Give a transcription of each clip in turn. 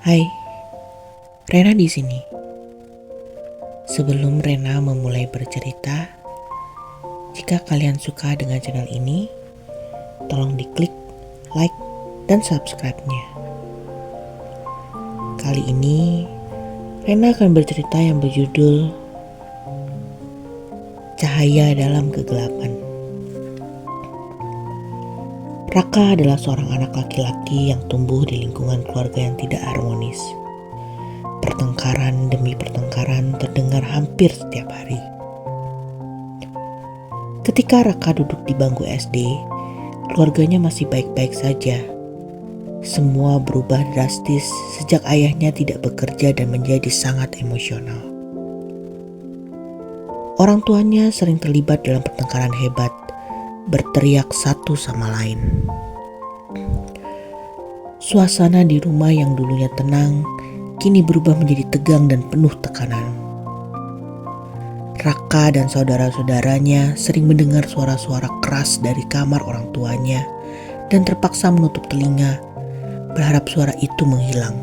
Hai, Rena di sini. Sebelum Rena memulai bercerita, jika kalian suka dengan channel ini, tolong diklik like dan subscribe-nya. Kali ini, Rena akan bercerita yang berjudul Cahaya dalam Kegelapan. Raka adalah seorang anak laki-laki yang tumbuh di lingkungan keluarga yang tidak harmonis. Pertengkaran demi pertengkaran terdengar hampir setiap hari. Ketika Raka duduk di bangku SD, keluarganya masih baik-baik saja. Semua berubah drastis sejak ayahnya tidak bekerja dan menjadi sangat emosional. Orang tuanya sering terlibat dalam pertengkaran hebat, berteriak satu sama lain. Suasana di rumah yang dulunya tenang, kini berubah menjadi tegang dan penuh tekanan. Raka dan saudara-saudaranya sering mendengar suara-suara keras dari kamar orang tuanya dan terpaksa menutup telinga, berharap suara itu menghilang.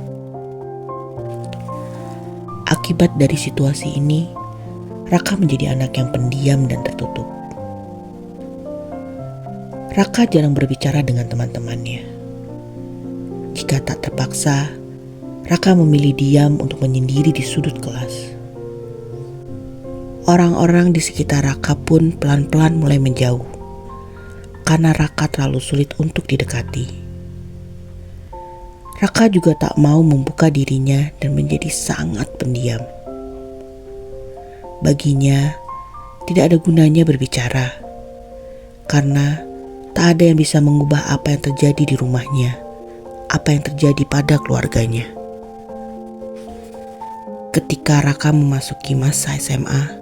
Akibat dari situasi ini, Raka menjadi anak yang pendiam dan tertutup. Raka jarang berbicara dengan teman-temannya. Jika tak terpaksa, Raka memilih diam untuk menyendiri di sudut kelas. Orang-orang di sekitar Raka pun pelan-pelan mulai menjauh, karena Raka terlalu sulit untuk didekati. Raka juga tak mau membuka dirinya dan menjadi sangat pendiam. Baginya, tidak ada gunanya berbicara, karena tak ada yang bisa mengubah apa yang terjadi di rumahnya, apa yang terjadi pada keluarganya. Ketika Raka memasuki masa SMA,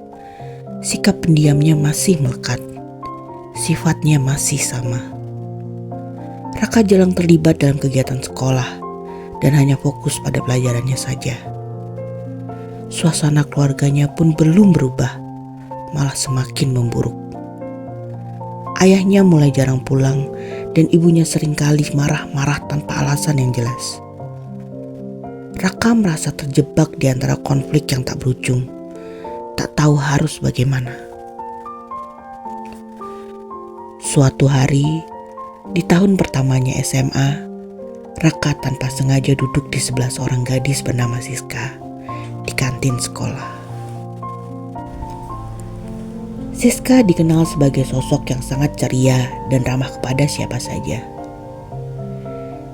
sikap pendiamnya masih melekat, sifatnya masih sama. Raka jarang terlibat dalam kegiatan sekolah dan hanya fokus pada pelajarannya saja. Suasana keluarganya pun belum berubah, malah semakin memburuk. Ayahnya mulai jarang pulang dan ibunya seringkali marah-marah tanpa alasan yang jelas. Raka merasa terjebak di antara konflik yang tak berujung, tak tahu harus bagaimana. Suatu hari, di tahun pertamanya SMA, Raka tanpa sengaja duduk di sebelah seorang gadis bernama Siska di kantin sekolah. Siska dikenal sebagai sosok yang sangat ceria dan ramah kepada siapa saja.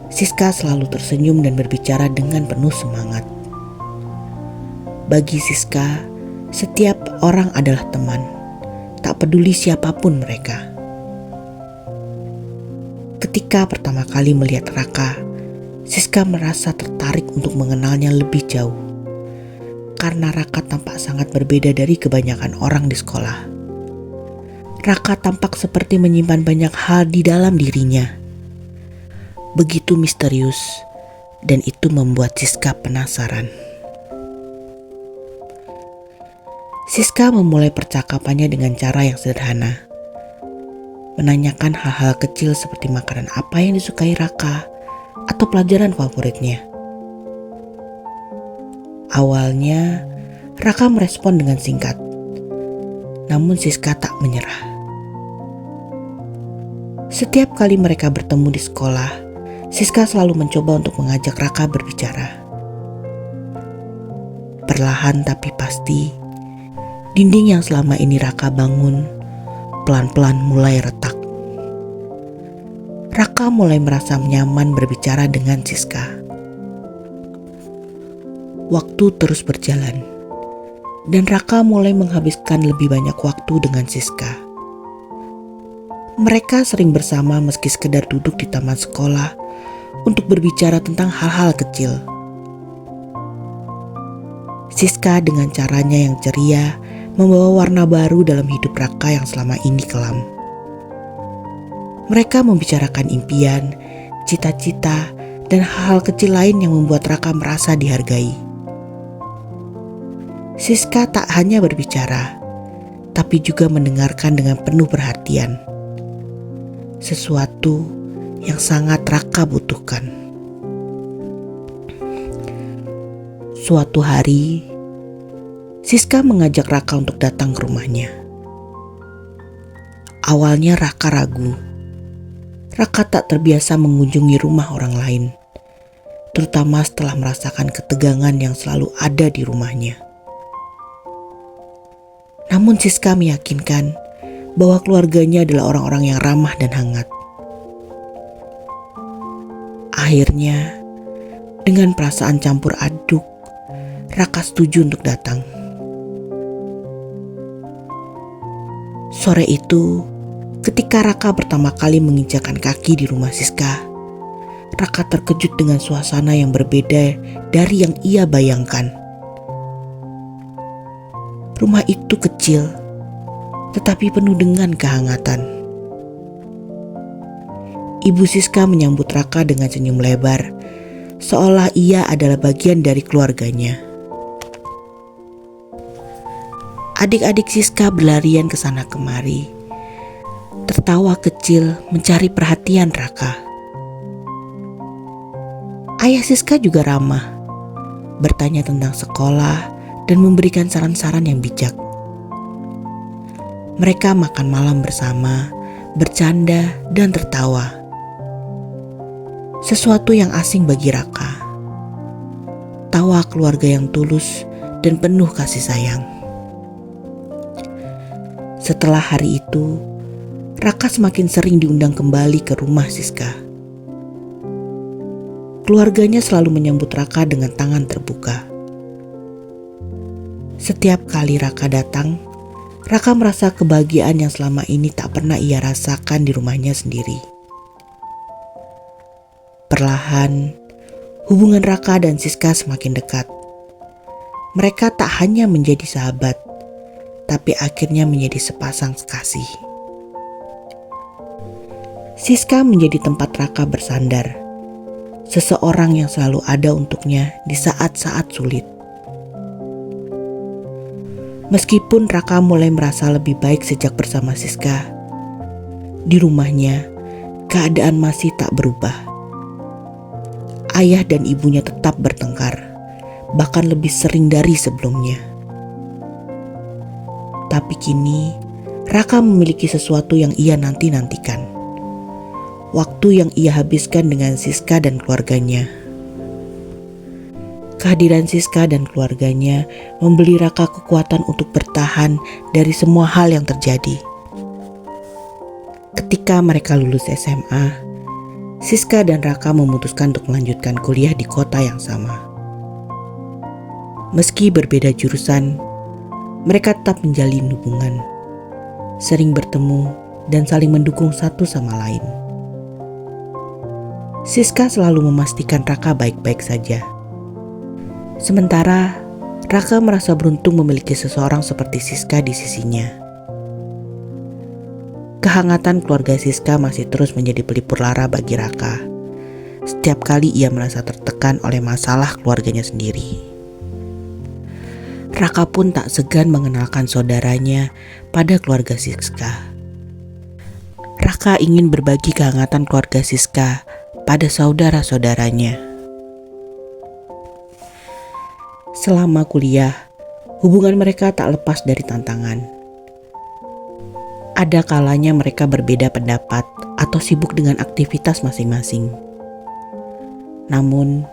Siska selalu tersenyum dan berbicara dengan penuh semangat. Bagi Siska, setiap orang adalah teman, tak peduli siapapun mereka. Ketika pertama kali melihat Raka, Siska merasa tertarik untuk mengenalnya lebih jauh. Karena Raka tampak sangat berbeda dari kebanyakan orang di sekolah. Raka tampak seperti menyimpan banyak hal di dalam dirinya. Begitu misterius, dan itu membuat Siska penasaran. Siska memulai percakapannya dengan cara yang sederhana. Menanyakan hal-hal kecil seperti makanan apa yang disukai Raka atau pelajaran favoritnya. Awalnya, Raka merespon dengan singkat. Namun Siska tak menyerah. Setiap kali mereka bertemu di sekolah, Siska selalu mencoba untuk mengajak Raka berbicara. Perlahan tapi pasti, dinding yang selama ini Raka bangun pelan-pelan mulai retak. Raka mulai merasa nyaman berbicara dengan Siska. Waktu terus berjalan, dan Raka mulai menghabiskan lebih banyak waktu dengan Siska. Mereka sering bersama meski sekedar duduk di taman sekolah untuk berbicara tentang hal-hal kecil. Siska dengan caranya yang ceria membawa warna baru dalam hidup Raka yang selama ini kelam. Mereka membicarakan impian, cita-cita, dan hal-hal kecil lain yang membuat Raka merasa dihargai. Siska tak hanya berbicara, tapi juga mendengarkan dengan penuh perhatian. Sesuatu yang sangat Raka butuhkan. Suatu hari, Siska mengajak Raka untuk datang ke rumahnya. Awalnya Raka ragu. Raka tak terbiasa mengunjungi rumah orang lain, terutama setelah merasakan ketegangan yang selalu ada di rumahnya. Namun Siska meyakinkan bahwa keluarganya adalah orang-orang yang ramah dan hangat. Akhirnya, dengan perasaan campur aduk, Raka setuju untuk datang. Sore itu, ketika Raka pertama kali menginjakan kaki di rumah Siska, Raka terkejut dengan suasana yang berbeda dari yang ia bayangkan. Rumah itu kecil, tetapi penuh dengan kehangatan. Ibu Siska menyambut Raka dengan senyum lebar, seolah ia adalah bagian dari keluarganya. Adik-adik Siska berlarian ke sana kemari, tertawa kecil mencari perhatian Raka. Ayah Siska juga ramah, bertanya tentang sekolah dan memberikan saran-saran yang bijak. Mereka makan malam bersama, bercanda dan tertawa. Sesuatu yang asing bagi Raka. Tawa keluarga yang tulus dan penuh kasih sayang. Setelah hari itu, Raka semakin sering diundang kembali ke rumah Siska. Keluarganya selalu menyambut Raka dengan tangan terbuka. Setiap kali Raka datang, Raka merasa kebahagiaan yang selama ini tak pernah ia rasakan di rumahnya sendiri. Perlahan, hubungan Raka dan Siska semakin dekat. Mereka tak hanya menjadi sahabat, tapi akhirnya menjadi sepasang kekasih. Siska menjadi tempat Raka bersandar, seseorang yang selalu ada untuknya di saat-saat sulit. Meskipun Raka mulai merasa lebih baik sejak bersama Siska, di rumahnya keadaan masih tak berubah. Ayah dan ibunya tetap bertengkar, bahkan lebih sering dari sebelumnya. Tapi kini, Raka memiliki sesuatu yang ia nanti-nantikan. Waktu yang ia habiskan dengan Siska dan keluarganya. Kehadiran Siska dan keluarganya memberi Raka kekuatan untuk bertahan dari semua hal yang terjadi. Ketika mereka lulus SMA, Siska dan Raka memutuskan untuk melanjutkan kuliah di kota yang sama. Meski berbeda jurusan, mereka tetap menjalin hubungan, sering bertemu dan saling mendukung satu sama lain. Siska selalu memastikan Raka baik-baik saja. Sementara Raka merasa beruntung memiliki seseorang seperti Siska di sisinya. Kehangatan keluarga Siska masih terus menjadi pelipur lara bagi Raka. Setiap kali ia merasa tertekan oleh masalah keluarganya sendiri. Raka pun tak segan mengenalkan saudaranya pada keluarga Siska. Raka ingin berbagi kehangatan keluarga Siska pada saudara-saudaranya. Selama kuliah, hubungan mereka tak lepas dari tantangan. Ada kalanya mereka berbeda pendapat atau sibuk dengan aktivitas masing-masing. Namun,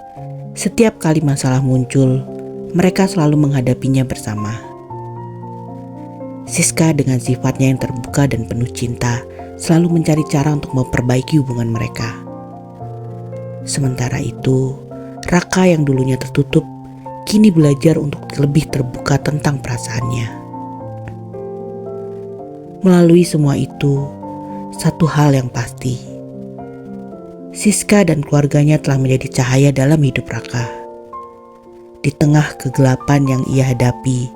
setiap kali masalah muncul, mereka selalu menghadapinya bersama. Siska dengan sifatnya yang terbuka dan penuh cinta selalu mencari cara untuk memperbaiki hubungan mereka. Sementara itu, Raka yang dulunya tertutup kini belajar untuk lebih terbuka tentang perasaannya. Melalui semua itu, satu hal yang pasti, Siska dan keluarganya telah menjadi cahaya dalam hidup Raka. Di tengah kegelapan yang ia hadapi,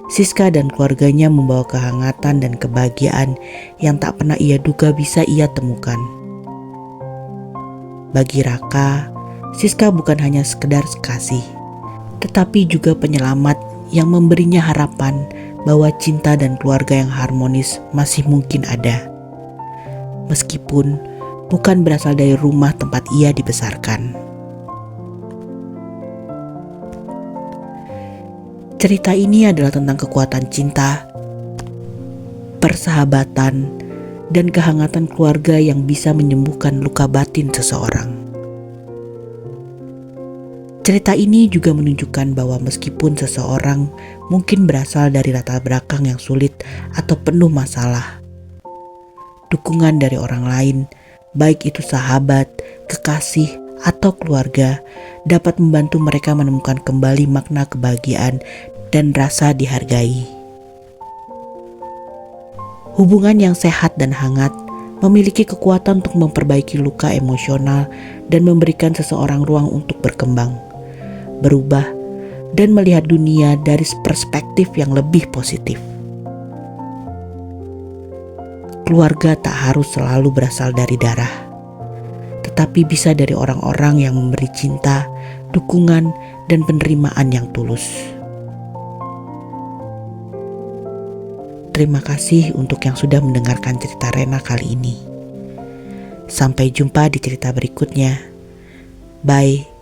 Siska dan keluarganya membawa kehangatan dan kebahagiaan yang tak pernah ia duga bisa ia temukan. Bagi Raka, Siska bukan hanya sekedar kekasih, tetapi juga penyelamat yang memberinya harapan bahwa cinta dan keluarga yang harmonis masih mungkin ada. Meskipun bukan berasal dari rumah tempat ia dibesarkan. Cerita ini adalah tentang kekuatan cinta, persahabatan, dan kehangatan keluarga yang bisa menyembuhkan luka batin seseorang. Cerita ini juga menunjukkan bahwa meskipun seseorang mungkin berasal dari latar belakang yang sulit atau penuh masalah, dukungan dari orang lain, baik itu sahabat, kekasih, atau keluarga, dapat membantu mereka menemukan kembali makna kebahagiaan dan rasa dihargai. Hubungan yang sehat dan hangat memiliki kekuatan untuk memperbaiki luka emosional dan memberikan seseorang ruang untuk berkembang, berubah, dan melihat dunia dari perspektif yang lebih positif. Keluarga tak harus selalu berasal dari darah, tetapi bisa dari orang-orang yang memberi cinta, dukungan, dan penerimaan yang tulus. Terima kasih untuk yang sudah mendengarkan cerita Rena kali ini. Sampai jumpa di cerita berikutnya. Bye.